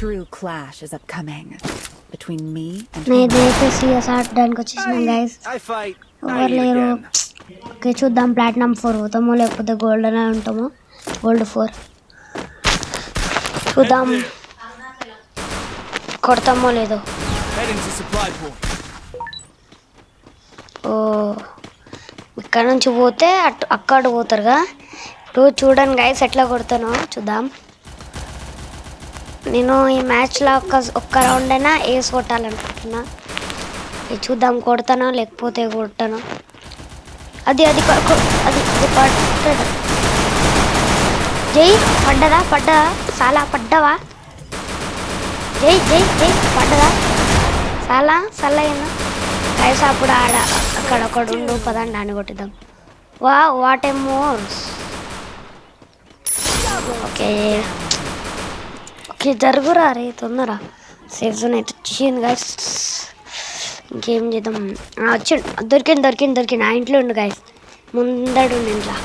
true clash is upcoming between me and నేనైతే CS ఆడడానికి వచ్చేసినాం గైస్. ఎవరు లేరు. ఓకే చూద్దాం ప్లాటినం 4 అవుతామో లేకపోతే గోల్డ్ అనే ఉంటామో. గోల్డ్ 4 చూద్దాం కొడతామో లేదో. ఓ ఇక్కడ నుంచి పోతే అక్కడ పోతారుగా. ఇప్పుడు చూడండి గైస్ ఎట్లా కొడతానో చూద్దాం. నేను ఈ మ్యాచ్లో ఒక్క రౌండ్ అయినా ఏస్ కొట్టాలనుకుంటున్నా. చూద్దాం కొడతానో లేకపోతే కొట్టానో. అది అది పడ్డదా జై పడ్డదా చాలా పడ్డవా జై జై జై పడ్డదా చాలా అయినా గైస్. అప్పుడు అక్కడ ఒకడు ఉండు పదండి అని కొట్టిద్దాం. What a mores. ఓకే జరుగురా రే తొందర. సేఫ్ జోన్ అయితే వచ్చింది గైస్. ఇంకేం చేద్దాం. వచ్చి దొరికింది ఆ ఇంట్లో ఉండు గైస్. ముందడు ఇంట్లో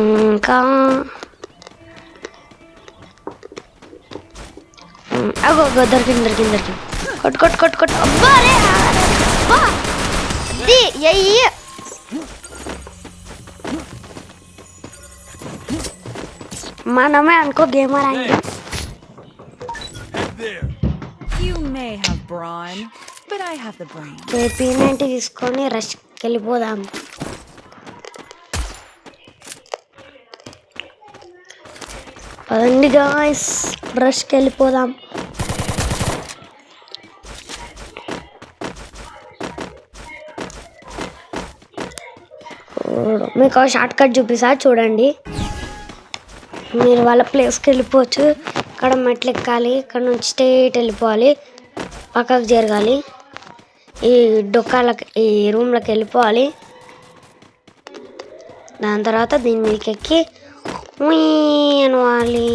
ఇంకా అగో దొరికింది కొట్టు అబ్బా రే మనమే అనుకో గేమర్ అయింది. P90 తీసుకొని రష్కి వెళ్ళిపోదాం. పదండి గాయ్స్ రష్కి వెళ్ళిపోదాం. మీకు షార్ట్ కట్ చూపిస్తా చూడండి. మీరు వాళ్ళ ప్లేస్కి వెళ్ళిపోవచ్చు. ఇక్కడ మెట్లు ఎక్కాలి. ఇక్కడ నుంచి స్ట్రైట్ వెళ్ళిపోవాలి. పక్కకు జరగాలి. ఈ డొక్కాలకి ఈ రూమ్లోకి వెళ్ళిపోవాలి. దాని తర్వాత దీని మీదకి ఎక్కి అనవాలి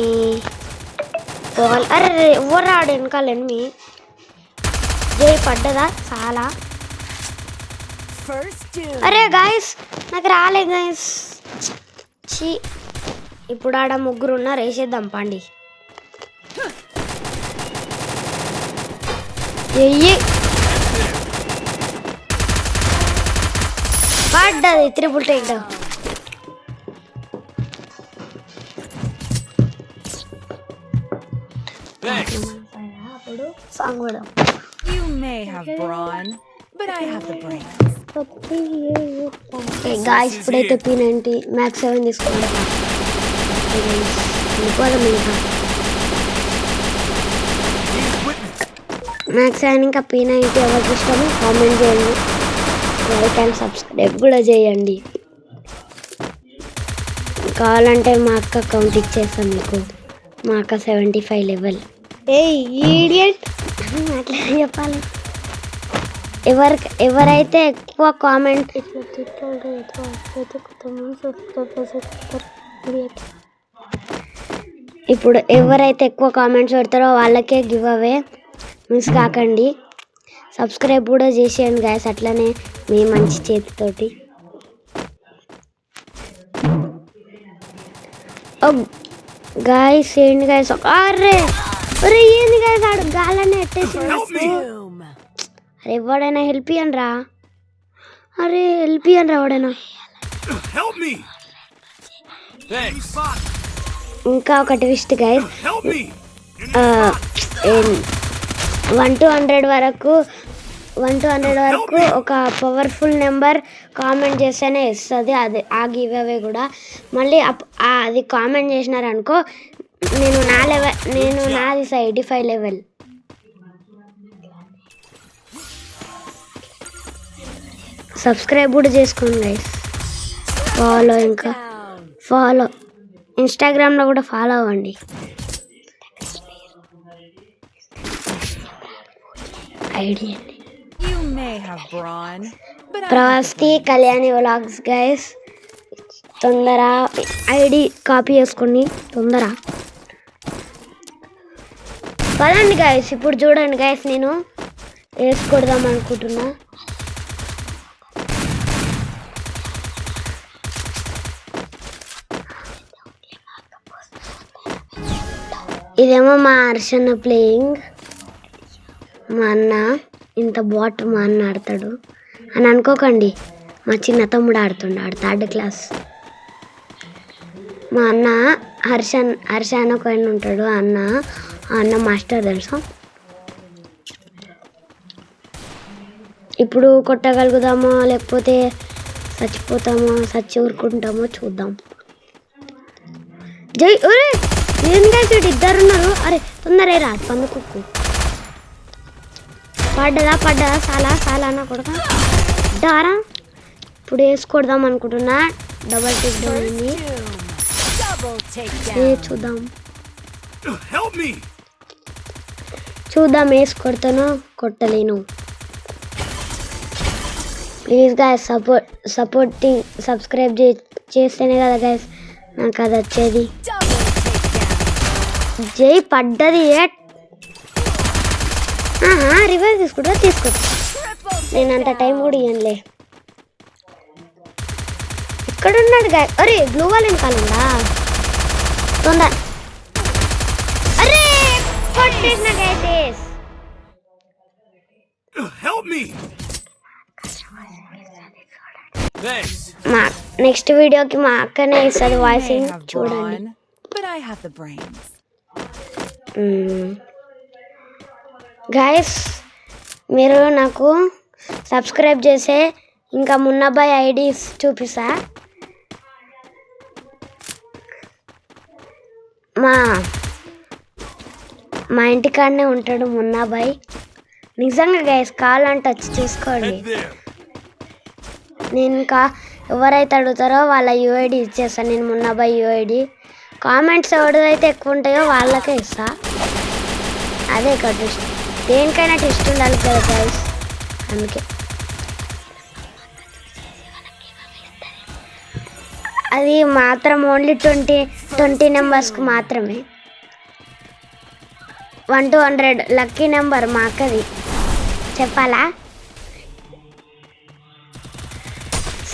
పోవాలి. అరే ఎవరు రాడు వెనకాల ఎనిమి. జై పడ్డదా చాలా. అరే గాయస్ నాకు రాలే గాయస్. ఇప్పుడు ఆడ ముగ్గురు ఉన్నారు. వేసేద్దాం పండి. పడ్డది త్రిపుల్ టేక్ డౌన్. అప్పుడు సాంగ్ పడదాం. గాయ్స్ ఇప్పుడైతే P90 మ్యాక్స్ 7 తీసుకుంటాం. మ్యాక్స్ 7 ఇంకా P90 ఎవరికి ఇష్టమో కామెంట్ చేయండి. లైక్ అండ్ సబ్స్క్రైబ్ కూడా చేయండి. కావాలంటే మా అక్క అకౌంట్ ఇచ్చేస్తాం మీకు. మా అక్క 75 లెవెల్. ఈడియట్ అట్లా చెప్పాలి. ఎవరైతే ఎక్కువ కామెంట్ ఇప్పుడు ఎవరైతే ఎక్కువ కామెంట్స్ పెడతారో వాళ్ళకే గివ్ అవే. మిస్ కాకండి. సబ్స్క్రైబ్ కూడా చేసేయండి గాయస్ అట్లనే మీ మంచి చేతితోటి. గాయస్ ఏంటి గాయస్. అరే ఏంది గాయస్ ఆడు గాలనే ఎట్టేసి. అరే ఎవడైనా హెల్ప్ ఇయ్యండి రా. ఎవడైనా. ఇంకా ఒక ట్విస్ట్ గైస్. 1 to 100 వరకు ఒక పవర్ఫుల్ నెంబర్ కామెంట్ చేస్తేనే ఇస్తుంది. అది ఆ గివ్ అవే కూడా. మళ్ళీ అది కామెంట్ చేసినారనుకో నేను నాది 85 లెవెల్. సబ్స్క్రైబ్ కూడా చేసుకోండి గైస్. ఫాలో ఇన్స్టాగ్రామ్లో కూడా ఫాలో అవ్వండి. ID Pravasti Kalyani vlogs guys. తొందర ఐడి కాపీ చేసుకోండి తొందర. పదండి గైస్. ఇప్పుడు చూడండి గైస్ నేను వేసుకొడదాం అనుకుంటున్నా. ఇదేమో మా హర్షన్న ప్లేయింగ్. మా అన్న ఇంత బాట్ మా అన్న ఆడతాడు అని అనుకోకండి, మా చిన్న తమ్ముడు ఆడుతుండే, ఆడు 3rd క్లాస్. మా అన్న హర్ష అని ఒక ఆయన ఉంటాడు, ఆ అన్న మాస్టర్ తెలుసా. ఇప్పుడు కొట్టగలుగుదామో లేకపోతే చచ్చిపోతామో, చచ్చి ఊరుకుంటామో చూద్దాం. జై ఒరే ఏం గైస్ ఇద్దరు ఉన్నారు. అరే తొందరేరా పందుకుక్కు. పడ్డదా చాలా అన్న కొడక డారా. ఇప్పుడు వేసుకొడదాం అనుకుంటున్నా. డబల్ టిక్ అయింది. చూద్దాం వేసుకొడతాను కొట్టలేను. ప్లీజ్ గైస్ సపోర్టింగ్ సబ్స్క్రైబ్ చేస్తేనే కదా గైస్ నాకు అది వచ్చేది. జై పడ్డది. రివర్స్ తీసుకో. నేను అంత టైం కూడా ఇవ్వనులే. ఇక్కడ ఉన్నాడు గైస్. అరే బ్లూ వాల్ వెనకాలందా తొందర. అరే కొట్టేసిన గైస్. మా నెక్స్ట్ వీడియోకి మా అక్కనే ఇస్తుంది వాయిసింగ్ చూడండి. గైస్ మీరు నాకు సబ్స్క్రైబ్ చేసే ఇంకా మున్నాబాయ్ ఐడీస్ చూపిస్తా. మా ఇంటికాడనే ఉంటాడు మున్నాబాయ్. నిజంగా గైస్ కావాలంటే వచ్చి చూసుకోండి. నేను ఇంకా ఎవరైతే అడుగుతారో వాళ్ళ యూఐడి ఇచ్చేస్తాను. నేను మున్నాబాయ్ యూఐడి. కామెంట్స్ ఎవరిదైతే ఎక్కువ ఉంటాయో వాళ్ళకే ఇస్తా. అదే కదా ట్విస్ట్. దేనికైనా ట్విస్ట్ ఉండాలి కదా గైస్, అందుకే. అది మాత్రం ఓన్లీ 20 నెంబర్స్కి మాత్రమే. 1 to 100 లక్కీ నెంబర్ మా అక్కది. చెప్పాలా?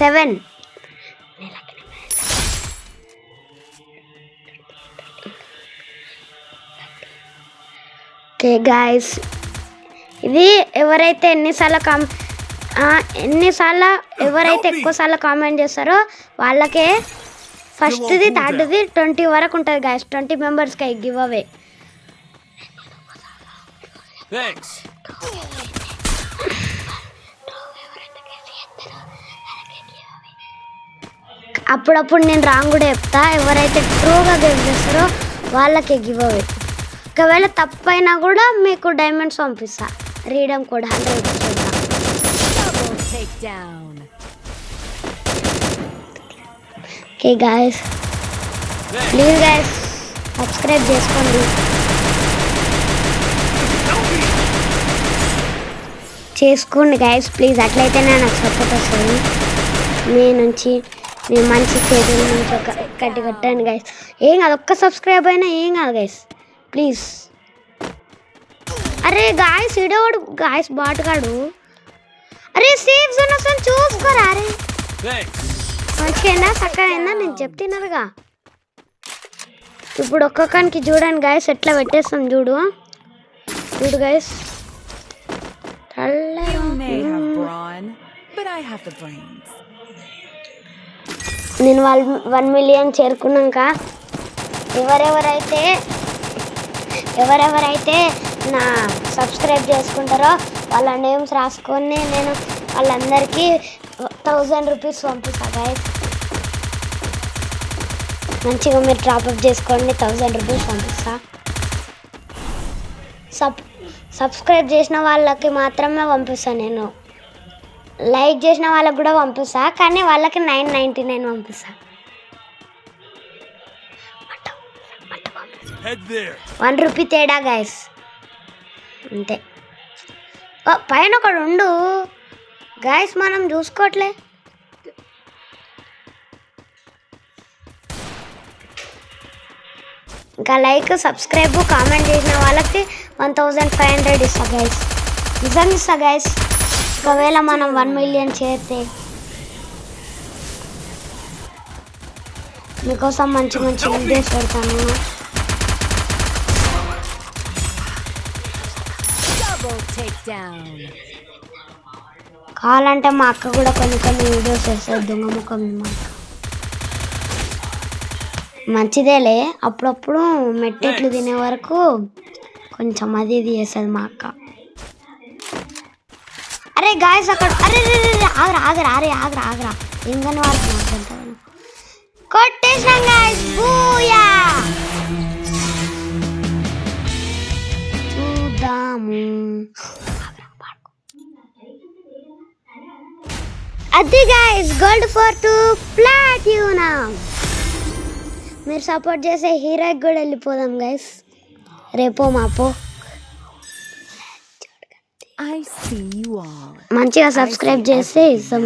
7. ఓకే గాయస్, ఇది ఎవరైతే ఎన్నిసార్లు ఎవరైతే ఎక్కువసార్లు కామెంట్ చేస్తారో వాళ్ళకే ఫస్ట్ది 3rd 20 వరకు ఉంటుంది గాయస్. 20 మెంబర్స్కి గివ్ అవే. అప్పుడప్పుడు నేను రాంగ్ కూడా చెప్తా. ఎవరైతే ట్రూగా గేమ్ చేస్తారో వాళ్ళకి గివ్ అవే. ఒకవేళ తప్పైనా కూడా మీకు డైమండ్స్ పంపిస్తా. Redeem code 100 okay guys, please guys subscribe చేసుకోండి గాయస్ ప్లీజ్. అట్లయితేనే నాకు సపోర్ట్ వస్తుంది మీ నుంచి. మీ మంచి చేతుల నుంచి ఒక్కటి కొట్టండి గైస్. ఏం కాదు, ఒక్క సబ్స్క్రైబ్ అయినా ఏం కాదు గైస్ ప్లీజ్. అరే గాయస్ ఇడోడు గాయస్ బాటుగాడు. అరే సేఫ్ జోన్ అసలు చూసుకోరా. అరే మంచిగా చక్కగా నేను చెప్తున్నారుగా. ఇప్పుడు ఒక్కొక్కరికి చూడండి గాయస్ ఎట్లా పెట్టేస్తాం. చూడు గాయస్. నేను 1 మిలియన్ చేరుకున్నాక ఎవరెవరైతే నా సబ్స్క్రైబ్ చేసుకుంటారో వాళ్ళ నేమ్స్ రాసుకొని నేను వాళ్ళందరికీ 1000 రూపీస్ పంపిస్తా గైస్. మంచిగా మీరు టాప్అప్ చేసుకోండి, 1000 రూపీస్ పంపిస్తా. సబ్స్క్రైబ్ చేసిన వాళ్ళకి మాత్రమే పంపిస్తాను నేను. లైక్ చేసిన వాళ్ళకి కూడా పంపిస్తా, కానీ వాళ్ళకి 9.99 పంపిస్తా. 1 రూపీ తేడా గైస్ అంతే. పైన ఒకడు ఉండు గైస్, మనం చూసుకోవట్లే. ఇంకా లైక్ సబ్స్క్రైబ్ కామెంట్ చేసిన వాళ్ళకి 1500 ఇస్తా గైస్. నిజంగా ఇస్తా గైస్. ఒకవేళ మనం 1 మిలియన్ చేరితే మీకోసం మంచి వీడియోస్ పెడతాను. Double takedown. కావాలంటే మా అక్క కూడా కొన్ని వీడియోస్ చేస్తుంది దొంగ ముఖం మా అక్క. మంచిదేలే, అప్పుడప్పుడు మెట్టెట్లు తినే వరకు కొంచెం అది ఇది చేస్తుంది మా అక్క. అరే గాయస్ అక్కడ అరే ఆగరా ఆగరా అరే ఆగరా ఆగరా ఏం కానీ వాడుతున్నా కొట్టేసాం గాయస్. బూయా చూద్దాము. అది గాయస్ గోల్డ్ 4 ప్లాటినం. మీరు సపోర్ట్ చేసే హీరోకి కూడా వెళ్ళిపోదాం గైస్, రేపో మాపో. I see you all. మంచిగా సబ్స్క్రైబ్ చేస్తే ఇస్తాం.